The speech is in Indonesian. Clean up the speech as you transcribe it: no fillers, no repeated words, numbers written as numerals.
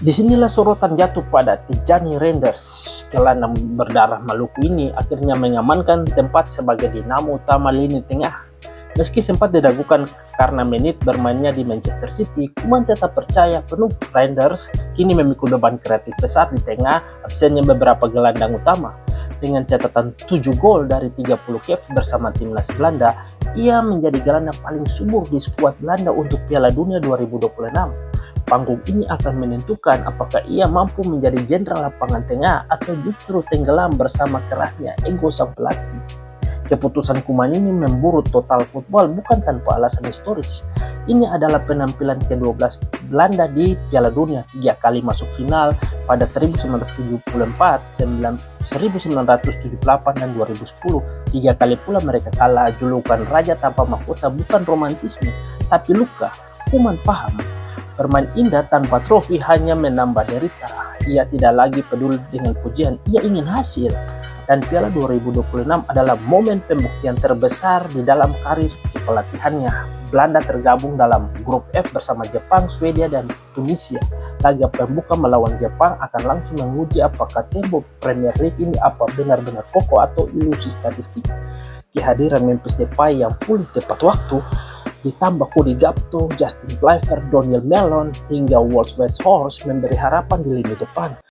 Disinilah sorotan jatuh pada Tijani Reinders. Gelandang berdarah Maluku ini akhirnya mengamankan tempat sebagai dinamo utama lini tengah. Meski sempat diragukan karena menit bermainnya di Manchester City, Kuman tetap percaya penuh Reinders kini memikul beban kreatif besar di tengah absennya beberapa gelandang utama. Dengan catatan 7 gol dari 30 cap bersama timnas Belanda, ia menjadi gelandang paling subur di skuad Belanda untuk Piala Dunia 2026. Panggung ini akan menentukan apakah ia mampu menjadi jenderal lapangan tengah atau justru tenggelam bersama kerasnya ego sang pelatih. Keputusan Kuman ini memburu total football bukan tanpa alasan historis. Ini adalah penampilan ke-12 Belanda di Piala Dunia, 3 kali masuk final pada 1974, 1978, dan 2010. 3 kali pula mereka kalah. Julukan Raja Tanpa Mahkota bukan romantisme, tapi luka. Kuman paham bermain indah tanpa trofi hanya menambah derita. Ia tidak lagi peduli dengan pujian, ia ingin hasil. Dan Piala 2026 adalah momen pembuktian terbesar di dalam karir kepelatihannya. Belanda tergabung dalam grup F bersama Jepang, Swedia, dan Tunisia. Laga pembuka melawan Jepang akan langsung menguji apakah tempo Premier League ini apa benar-benar kokoh atau ilusi statistik. Kehadiran Memphis Depay yang pulih tepat waktu, ditambah Cody Gakpo, Justin Kluivert, Daniel Mellon, hingga Wout Weghorst memberi harapan di lini depan.